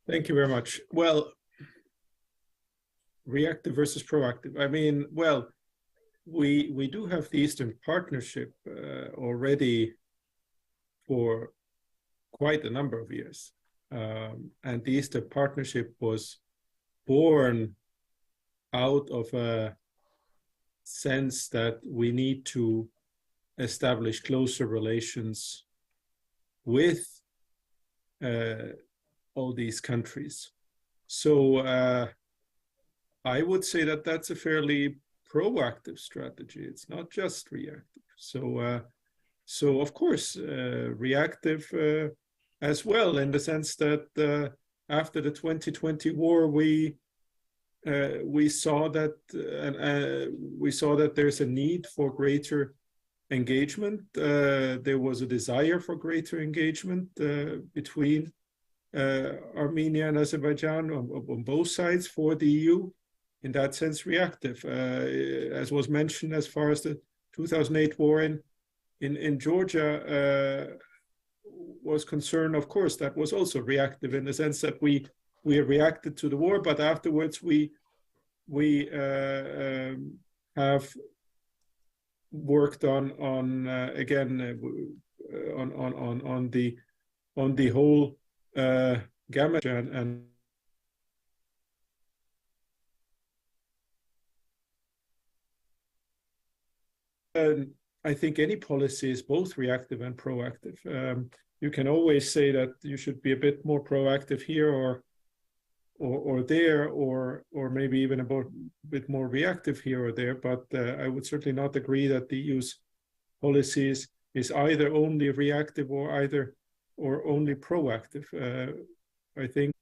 Thank you very much. Well, reactive versus proactive. I mean, well, we do have the Eastern Partnership already for quite a number of years. And the Eastern Partnership was born out of a sense that we need to establish closer relations with all these countries. So I would say that that's a fairly proactive strategy. It's not just reactive. So of course, reactive as well, in the sense that after the 2020 war, we saw that there's a need for greater engagement. There was a desire for greater engagement between Armenia and Azerbaijan on both sides for the EU. In that sense, reactive, as was mentioned, as far as the 2008 war in Georgia was concerned. Of course, that was also reactive in the sense that we reacted to the war, but afterwards we have worked on again on the whole gamut and I think any policy is both reactive and proactive. You can always say that you should be a bit more proactive here or there, or maybe even a bit more reactive here or there. But I would certainly not agree that the EU's policies is either only reactive or only proactive. I think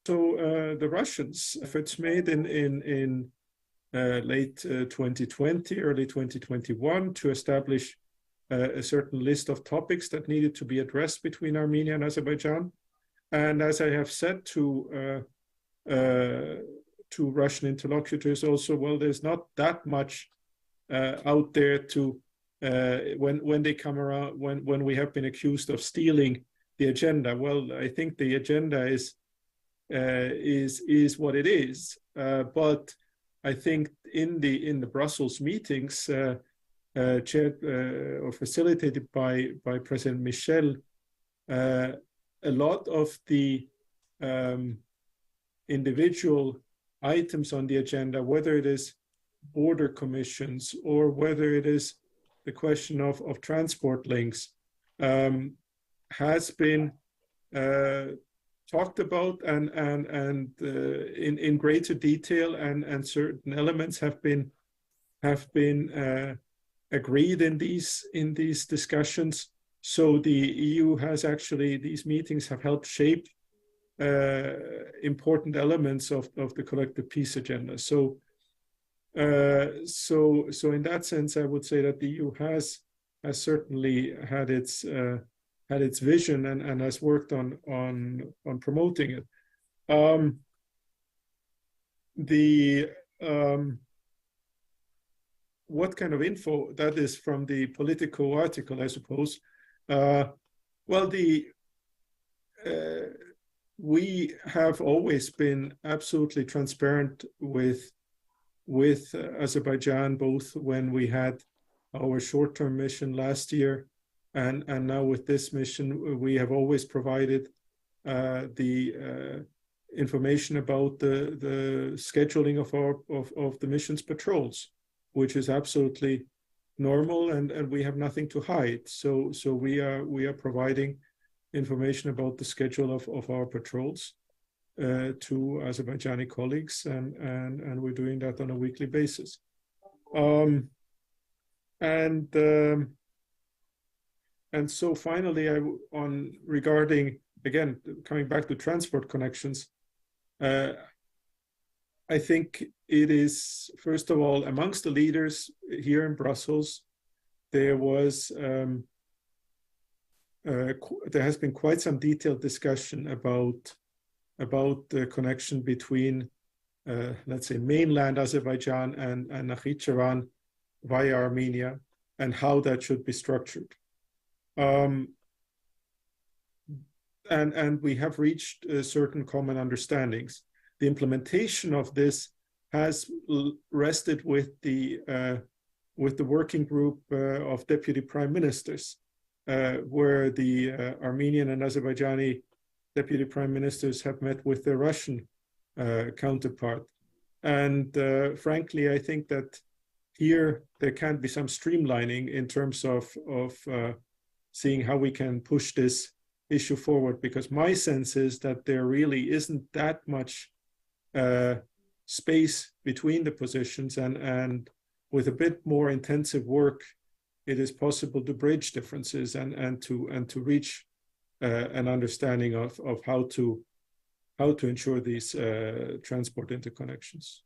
so. The Russians' efforts made in late 2020, early 2021, to establish a certain list of topics that needed to be addressed between Armenia and Azerbaijan. And as I have said to Russian interlocutors also, well, there's not that much out there to when they come around, when we have been accused of stealing the agenda. Well, I think the agenda is what it is, but I think in the Brussels meetings chaired or facilitated by President Michel, a lot of the individual items on the agenda, whether it is border commissions or whether it is the question of transport links, has been talked about and in greater detail, and certain elements have been agreed in these discussions. So the EU has actually, these meetings have helped shape important elements of the collective peace agenda. So in that sense, I would say that the EU has certainly had its vision and has worked on promoting it. What kind of info that is from the Politico article, I suppose. Well, we have always been absolutely transparent with Azerbaijan, both when we had our short-term mission last year and now with this mission. We have always provided the information about the scheduling of the mission's patrols, which is absolutely normal, and we have nothing to hide. So we are providing information about the schedule of our patrols to Azerbaijani colleagues, and we're doing that on a weekly basis. And so finally, regarding, again, coming back to transport connections, I think it is, first of all, amongst the leaders here in Brussels, there has been quite some detailed discussion about the connection between, let's say, mainland Azerbaijan and Nakhichevan via Armenia, and how that should be structured. and we have reached certain common understandings. The implementation of this has rested with the working group of deputy prime ministers, where the Armenian and Azerbaijani deputy prime ministers have met with their Russian counterpart. And frankly, I think that here there can be some streamlining in terms of seeing how we can push this issue forward, because my sense is that there really isn't that much space between the positions, and with a bit more intensive work, it is possible to bridge differences and to reach an understanding of how to ensure these transport interconnections.